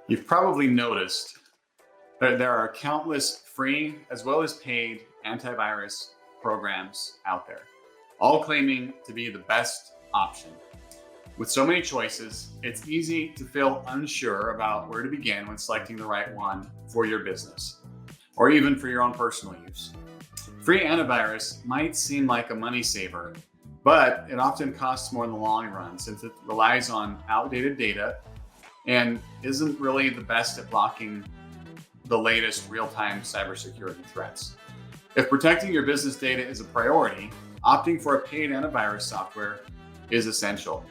You've probably noticed that there are countless free as well as paid antivirus programs out there, all claiming to be the best option. With so many choices, it's easy to feel unsure about where to begin when selecting the right one for your business, or even for your own personal use. Free antivirus might seem like a money saver, but it often costs more in the long run since it relies on outdated data and isn't really the best at blocking the latest real-time cybersecurity threats. If protecting your business data is a priority, opting for a paid antivirus software is essential.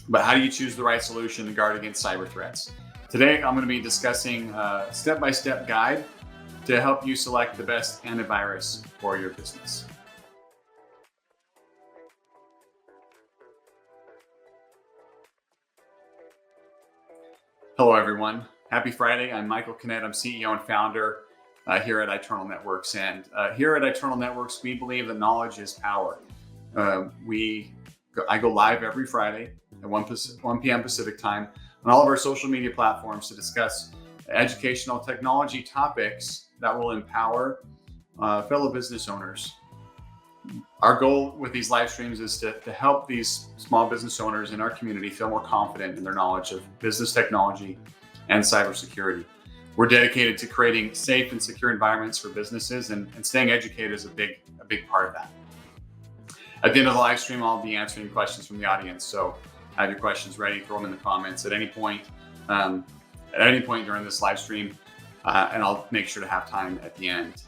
But how do you choose the right solution to guard against cyber threats? Today, I'm going to be discussing a step-by-step guide to help you select the best antivirus for your business. Hello, everyone. Happy Friday. I'm Michael Kanet. I'm CEO and founder here at iTernal Networks. And here at iTernal Networks, we believe that knowledge is power. I go live every Friday at 1 p.m. Pacific time on all of our social media platforms to discuss educational technology topics that will empower fellow business owners. Our goal with these live streams is to help these small business owners in our community feel more confident in their knowledge of business technology and cybersecurity. We're dedicated to creating safe and secure environments for businesses, and staying educated is a big part of that. At the end of the live stream, I'll be answering questions from the audience. So have your questions ready, throw them in the comments at any point during this live stream. And I'll make sure to have time at the end.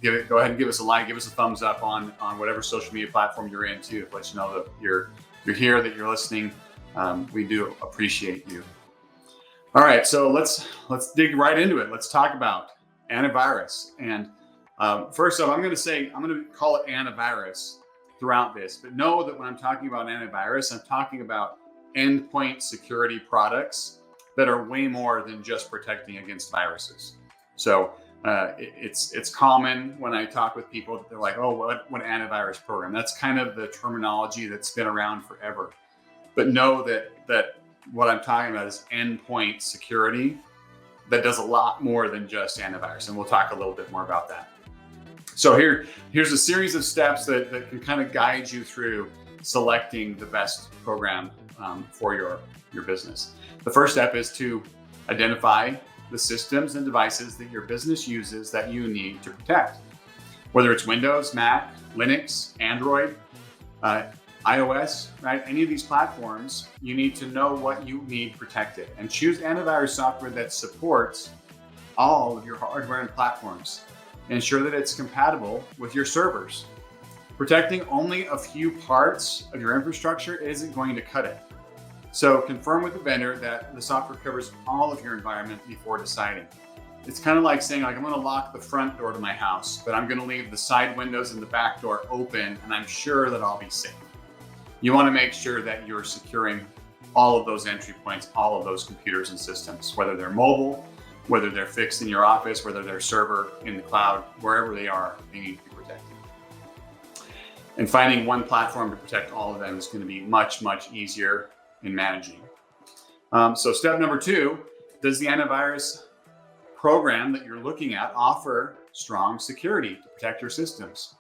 Go ahead and give us a like, give us a thumbs up on whatever social media platform you're in too, to let you know that you're here, that you're listening. We do appreciate you. All right, so let's dig right into it. Let's talk about antivirus. And first off, I'm going to call it antivirus throughout this, but know that when I'm talking about antivirus, I'm talking about endpoint security products that are way more than just protecting against viruses. So it's common when I talk with people, they're like, oh, what antivirus program? That's kind of the terminology that's been around forever. But know that what I'm talking about is endpoint security that does a lot more than just antivirus. And we'll talk a little bit more about that. So here's a series of steps that can kind of guide you through selecting the best program for your business. The first step is to identify the systems and devices that your business uses that you need to protect. Whether it's Windows, Mac, Linux, Android, iOS, right? Any of these platforms, you need to know what you need protected and choose antivirus software that supports all of your hardware and platforms. Ensure that it's compatible with your servers. Protecting only a few parts of your infrastructure isn't going to cut it. So confirm with the vendor that the software covers all of your environment before deciding. It's kind of like saying, I'm going to lock the front door to my house, but I'm going to leave the side windows and the back door open, and I'm sure that I'll be safe. You want to make sure that you're securing all of those entry points, all of those computers and systems, whether they're mobile, whether they're fixed in your office, whether they're server in the cloud, wherever they are, they need to be protected. And finding one platform to protect all of them is going to be much, much easier in managing. So step number 2, does the antivirus program that you're looking at offer strong security to protect your systems?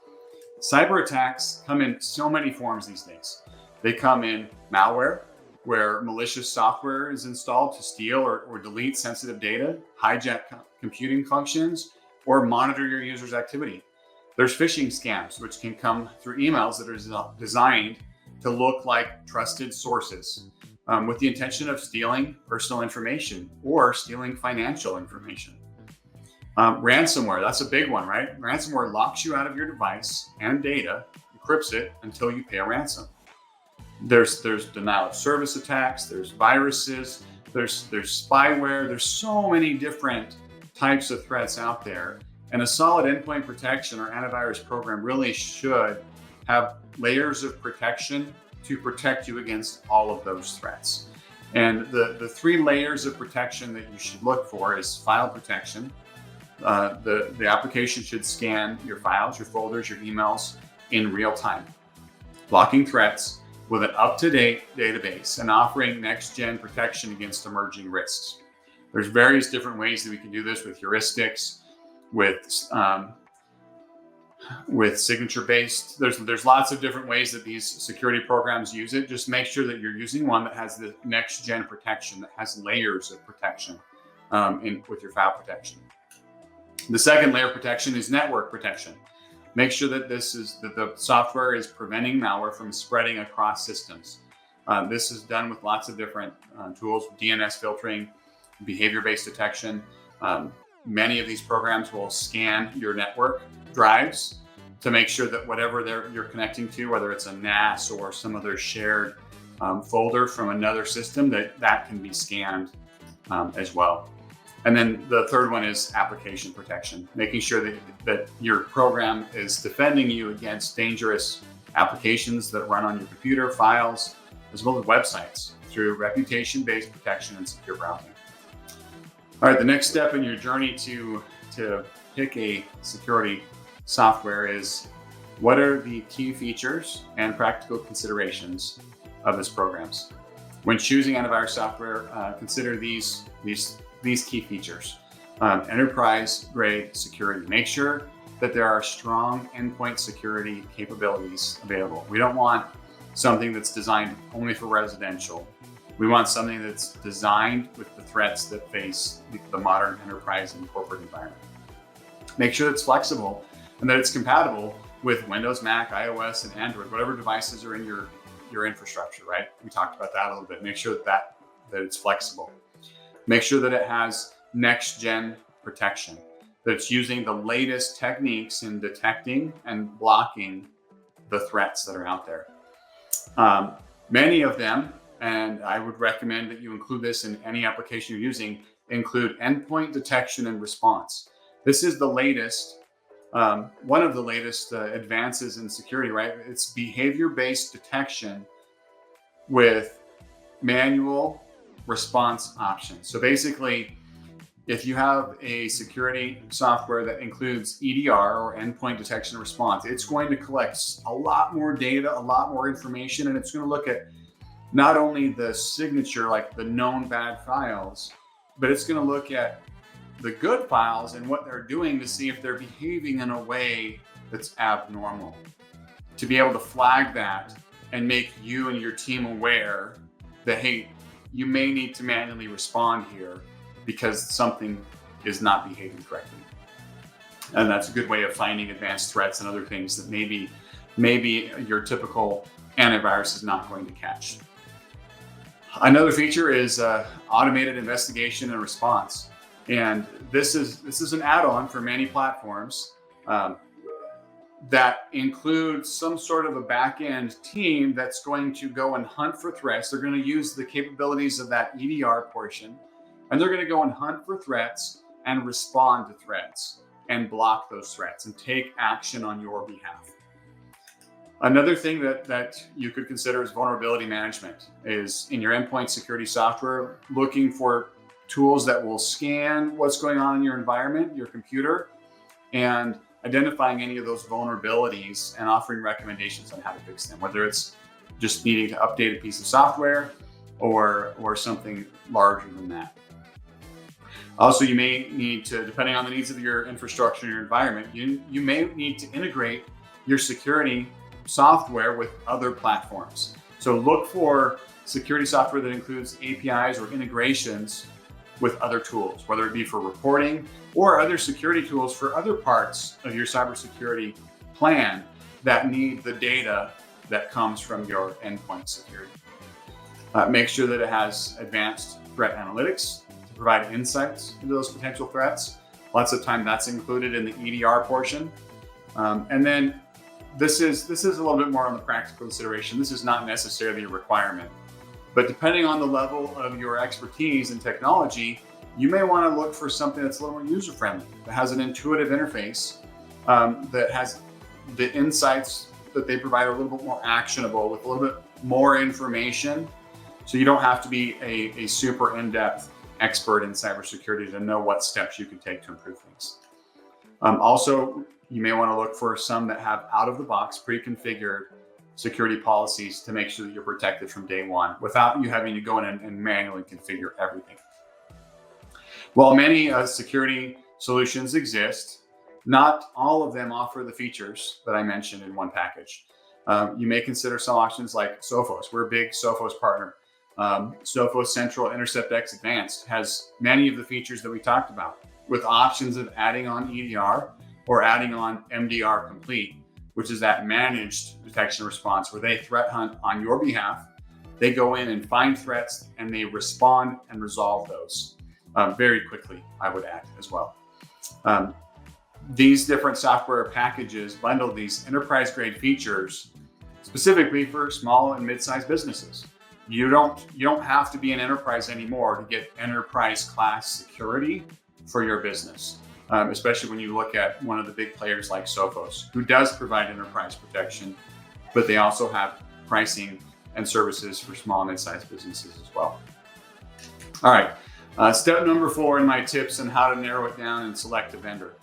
Cyber attacks come in so many forms these days. They come in malware, where malicious software is installed to steal or delete sensitive data, hijack computing functions, or monitor your users' activity. There's phishing scams, which can come through emails that are designed to look like trusted sources with the intention of stealing personal information or stealing financial information. Ransomware, that's a big one, right? Ransomware locks you out of your device and data, encrypts it until you pay a ransom. There's denial of service attacks, there's viruses, there's spyware, there's so many different types of threats out there. And a solid endpoint protection or antivirus program really should have layers of protection to protect you against all of those threats. And the 3 layers of protection that you should look for is file protection. The application should scan your files, your folders, your emails in real time, blocking threats with an up-to-date database and offering next-gen protection against emerging risks. There's various different ways that we can do this with heuristics, with signature-based. There's lots of different ways that these security programs use it. Just make sure that you're using one that has the next-gen protection, that has layers of protection with your file protection. The second layer of protection is network protection. Make sure that the software is preventing malware from spreading across systems. This is done with lots of different tools, DNS filtering, behavior-based detection. Many of these programs will scan your network drives to make sure that whatever you're connecting to, whether it's a NAS or some other shared folder from another system, that can be scanned as well. And then the third one is application protection, making sure that your program is defending you against dangerous applications that run on your computer, files, as well as websites through reputation-based protection and secure browsing. All right, the next step in your journey to pick a security software is, what are the key features and practical considerations of this programs? When choosing antivirus software, consider these key features. Enterprise-grade security. Make sure that there are strong endpoint security capabilities available. We don't want something that's designed only for residential. We want something that's designed with the threats that face the modern enterprise and corporate environment. Make sure it's flexible and that it's compatible with Windows, Mac, iOS, and Android, whatever devices are in your infrastructure, right? We talked about that a little bit. Make sure that it's flexible. Make sure that it has next-gen protection, that it's using the latest techniques in detecting and blocking the threats that are out there. Many of them, and I would recommend that you include this in any application you're using, include endpoint detection and response. This is the latest, one of the latest advances in security, right? It's behavior-based detection with manual response options. So basically, if you have a security software that includes EDR, or endpoint detection and response, it's going to collect a lot more data, a lot more information, and it's going to look at not only the signature, like the known bad files, but it's going to look at the good files and what they're doing to see if they're behaving in a way that's abnormal, to be able to flag that and make you and your team aware that, hey, you may need to manually respond here because something is not behaving correctly. And that's a good way of finding advanced threats and other things that maybe your typical antivirus is not going to catch. Another feature is automated investigation and response. And this is an add-on for many platforms that includes some sort of a back-end team that's going to go and hunt for threats. They're going to use the capabilities of that EDR portion, and they're going to go and hunt for threats and respond to threats and block those threats and take action on your behalf. Another thing that you could consider is vulnerability management, is in your endpoint security software, looking for tools that will scan what's going on in your environment, your computer, and identifying any of those vulnerabilities and offering recommendations on how to fix them, whether it's just needing to update a piece of software or something larger than that. Also, you may need to, depending on the needs of your infrastructure and your environment, you may need to integrate your security software with other platforms. So look for security software that includes APIs or integrations with other tools, whether it be for reporting or other security tools for other parts of your cybersecurity plan that need the data that comes from your endpoint security. Make sure that it has advanced threat analytics to provide insights into those potential threats. Lots of time that's included in the EDR portion. And then this is a little bit more on the practical consideration. This is not necessarily a requirement, but depending on the level of your expertise in technology, you may want to look for something that's a little more user-friendly, that has an intuitive interface, that has the insights that they provide are a little bit more actionable, with a little bit more information. So you don't have to be a super in-depth expert in cybersecurity to know what steps you can take to improve things. Also, you may want to look for some that have out-of-the-box, pre-configured security policies to make sure that you're protected from day one without you having to go in and manually configure everything. While many security solutions exist, not all of them offer the features that I mentioned in one package. You may consider some options like Sophos. We're a big Sophos partner. Sophos Central Intercept X Advanced has many of the features that we talked about, with options of adding on EDR or adding on MDR Complete, which is that managed detection response where they threat hunt on your behalf. They go in and find threats and they respond and resolve those very quickly, I would add as well. These different software packages bundle these enterprise-grade features specifically for small and mid-sized businesses. You don't have to be an enterprise anymore to get enterprise class security for your business, especially when you look at one of the big players like Sophos, who does provide enterprise protection, but they also have pricing and services for small and mid-sized businesses as well. All right, step number 4 in my tips on how to narrow it down and select a vendor.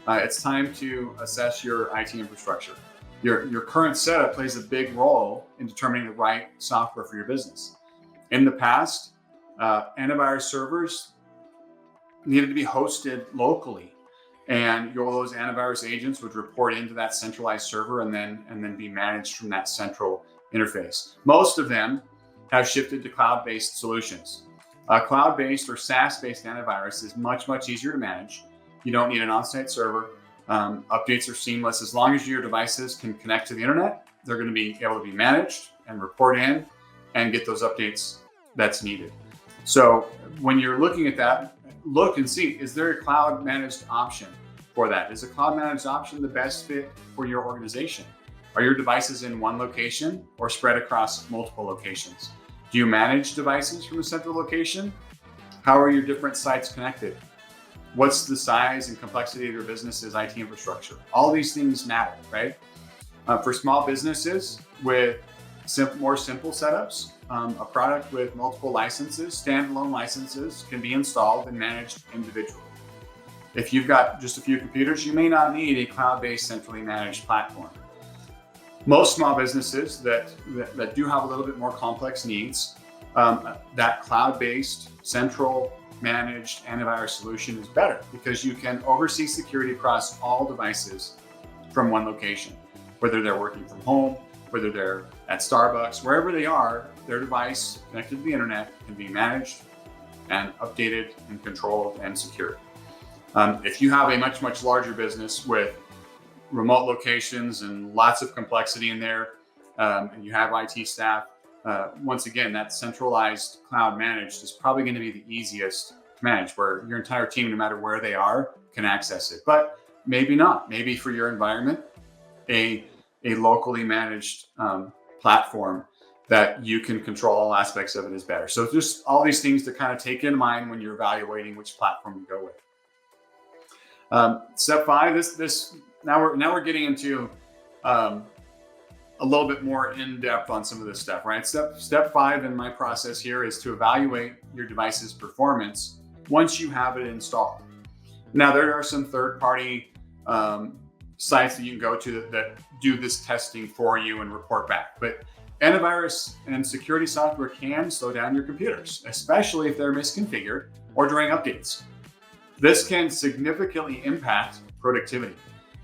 It's time to assess your IT infrastructure. Your current setup plays a big role in determining the right software for your business. In the past, antivirus servers needed to be hosted locally, and those antivirus agents would report into that centralized server and then be managed from that central interface. Most of them have shifted to cloud-based solutions. Cloud-based or SaaS-based antivirus is much easier to manage. You don't need an on-site server. Updates are seamless. As long as your devices can connect to the internet, they're going to be able to be managed and report in and get those updates that's needed. So when you're looking at that, look and see, is there a cloud managed option for that? Is a cloud managed option the best fit for your organization? Are your devices in one location or spread across multiple locations? Do you manage devices from a central location? How are your different sites connected? What's the size and complexity of your business's IT infrastructure? All these things matter, right? For small businesses with more simple setups, a product with multiple licenses, standalone licenses, can be installed and managed individually. If you've got just a few computers, you may not need a cloud-based centrally managed platform. Most small businesses that do have a little bit more complex needs, that cloud-based central managed antivirus solution is better because you can oversee security across all devices from one location, whether they're working from home, whether they're at Starbucks, wherever they are, their device connected to the internet can be managed and updated and controlled and secured. If you have a much larger business with remote locations and lots of complexity in there, and you have IT staff, once again, that centralized cloud managed is probably going to be the easiest to manage, where your entire team, no matter where they are, can access it. But maybe not. Maybe for your environment, a locally managed platform that you can control all aspects of it is better. So just all these things to kind of take in mind when you're evaluating which platform to go with. Step 5. Now we're getting into a little bit more in depth on some of this stuff, right? Step 5 in my process here is to evaluate your device's performance once you have it installed. Now there are some third-party sites that you can go to that do this testing for you and report back. But antivirus and security software can slow down your computers, especially if they're misconfigured or during updates. This can significantly impact productivity.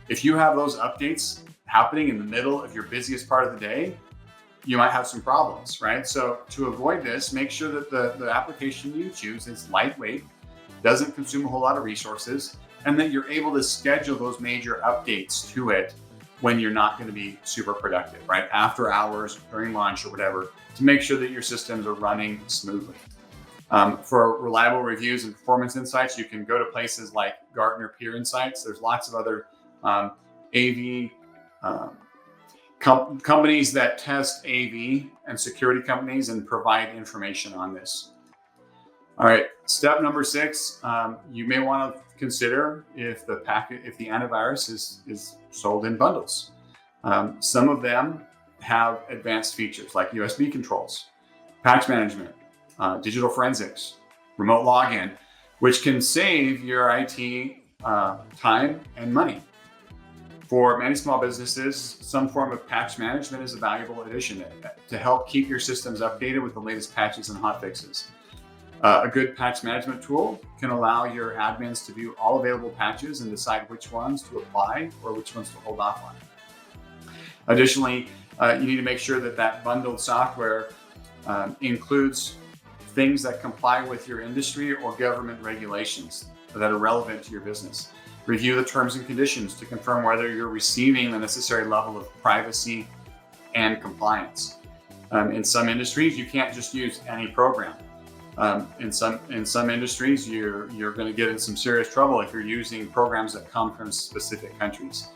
If you have those updates happening in the middle of your busiest part of the day, you might have some problems, right? So to avoid this, make sure that the application you choose is lightweight, doesn't consume a whole lot of resources, and that you're able to schedule those major updates to it when you're not going to be super productive, right? After hours, during lunch or whatever, to make sure that your systems are running smoothly. For reliable reviews and performance insights, you can go to places like Gartner Peer Insights. There's lots of other AV companies that test AV and security companies and provide information on this. All right, step number 6, you may want to consider if the antivirus is sold in bundles. Some of them have advanced features like USB controls, patch management, digital forensics, remote login, which can save your IT time and money. For many small businesses, some form of patch management is a valuable addition to help keep your systems updated with the latest patches and hotfixes. A good patch management tool can allow your admins to view all available patches and decide which ones to apply or which ones to hold off on. Additionally, you need to make sure that that bundled software includes things that comply with your industry or government regulations that are relevant to your business. Review the terms and conditions to confirm whether you're receiving the necessary level of privacy and compliance. In some industries, you can't just use any program. In some industries, you're going to get in some serious trouble if you're using programs that come from specific countries.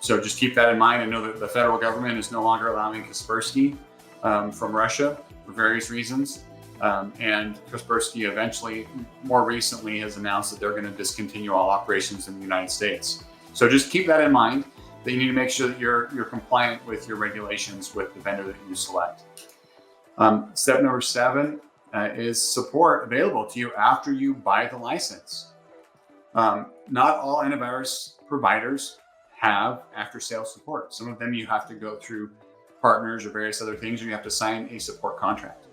So just keep that in mind. I know that the federal government is no longer allowing Kaspersky from Russia for various reasons. And Kaspersky eventually, more recently, has announced that they're going to discontinue all operations in the United States. So just keep that in mind, that you need to make sure that you're compliant with your regulations with the vendor that you select. Step number 7 is support available to you after you buy the license. Not all antivirus providers have after-sales support. Some of them you have to go through partners or various other things, or you have to sign a support contract.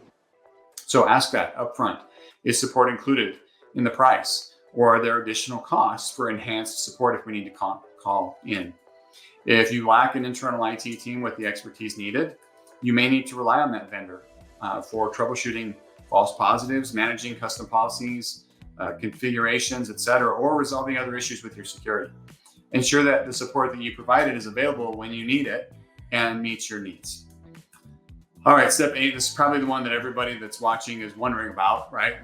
So ask that upfront. Is support included in the price, or are there additional costs for enhanced support if we need to call in? If you lack an internal IT team with the expertise needed, you may need to rely on that vendor for troubleshooting false positives, managing custom policies, configurations, etc., or resolving other issues with your security. Ensure that the support that you provided is available when you need it and meets your needs. All right, step 8, this is probably the one that everybody that's watching is wondering about, right?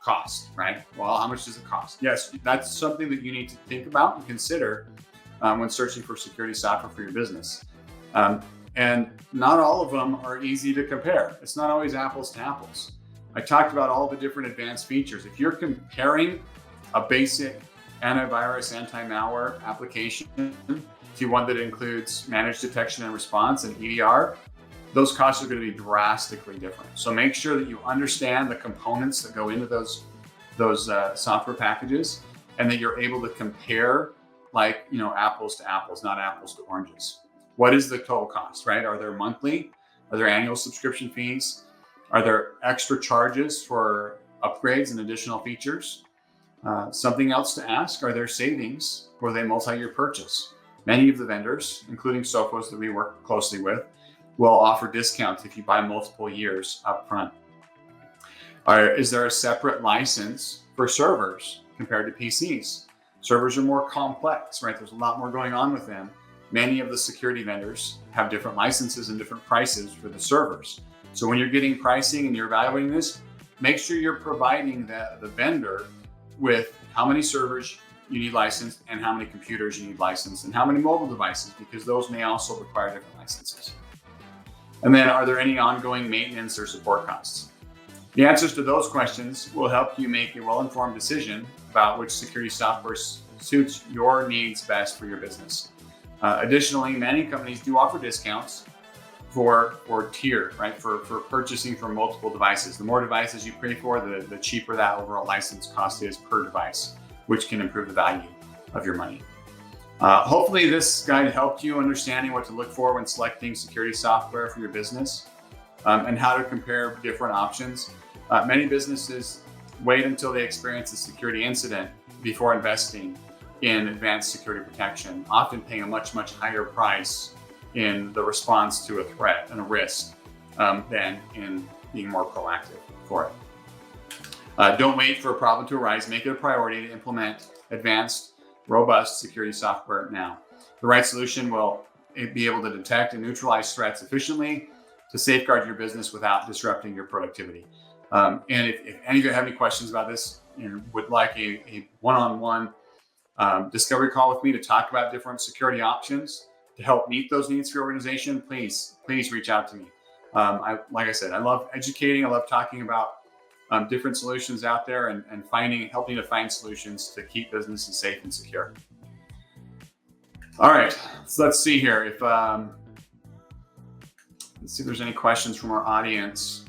Cost, right? Well, how much does it cost? Yes, that's something that you need to think about and consider when searching for security software for your business. And not all of them are easy to compare. It's not always apples to apples. I talked about all the different advanced features. If you're comparing a basic antivirus, anti-malware application to one that includes managed detection and response and EDR, those costs are going to be drastically different. So make sure that you understand the components that go into those software packages, and that you're able to compare, like, apples to apples, not apples to oranges. What is the total cost, right? Are there monthly? Are there annual subscription fees? Are there extra charges for upgrades and additional features? Something else to ask, are there savings for the multi-year purchase? Many of the vendors, including Sophos that we work closely with, will offer discounts if you buy multiple years up front. Is there a separate license for servers compared to PCs? Servers are more complex, right? There's a lot more going on with them. Many of the security vendors have different licenses and different prices for the servers. So when you're getting pricing and you're evaluating this, make sure you're providing the vendor with how many servers you need licensed and how many computers you need licensed and how many mobile devices, because those may also require different licenses. And then, are there any ongoing maintenance or support costs? The answers to those questions will help you make a well-informed decision about which security software suits your needs best for your business. Additionally, many companies do offer discounts for tier, right? For purchasing from multiple devices. The more devices you pay for, the cheaper that overall license cost is per device, which can improve the value of your money. Hopefully this guide helped you understanding what to look for when selecting security software for your business, and how to compare different options. Many businesses wait until they experience a security incident before investing in advanced security protection, often paying a much, much higher price in the response to a threat and a risk than in being more proactive for it. Don't wait for a problem to arise. Make it a priority to implement advanced, robust security software now. The right solution will be able to detect and neutralize threats efficiently to safeguard your business without disrupting your productivity. And if any of you have any questions about this and would like a one-on-one discovery call with me to talk about different security options to help meet those needs for your organization, please reach out to me. Like I said, I love educating. I love talking about different solutions out there and helping to find solutions to keep businesses safe and secure. All right, so let's see here if let's see if there's any questions from our audience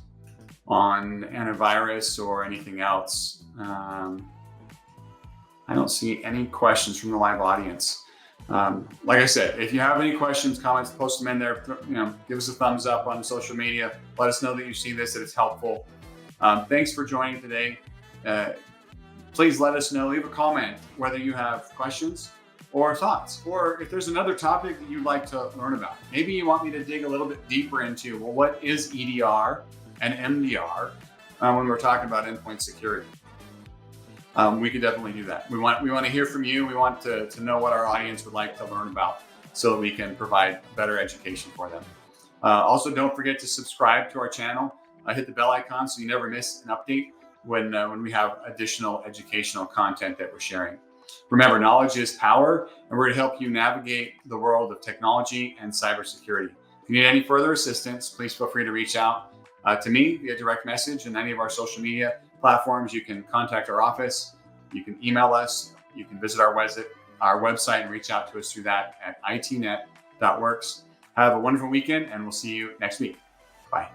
on antivirus or anything else. I don't see any questions from the live audience. Like I said, if you have any questions, comments, post them in there. Give us a thumbs up on social media. Let us know that you see this, that it's helpful. Thanks for joining today. Please let us know, leave a comment whether you have questions or thoughts, or if there's another topic that you'd like to learn about. Maybe you want me to dig a little bit deeper into, well, what is EDR and MDR when we're talking about endpoint security? We could definitely do that. We want to hear from you. We want to know what our audience would like to learn about so that we can provide better education for them. Also, don't forget to subscribe to our channel. Hit the bell icon so you never miss an update when we have additional educational content that we're sharing. Remember, knowledge is power, and we're going to help you navigate the world of technology and cybersecurity. If you need any further assistance, please feel free to reach out to me via direct message and any of our social media platforms. You can contact our office, you can email us, you can visit our website and reach out to us through that at itnet.works. Have a wonderful weekend, and we'll see you next week. Bye.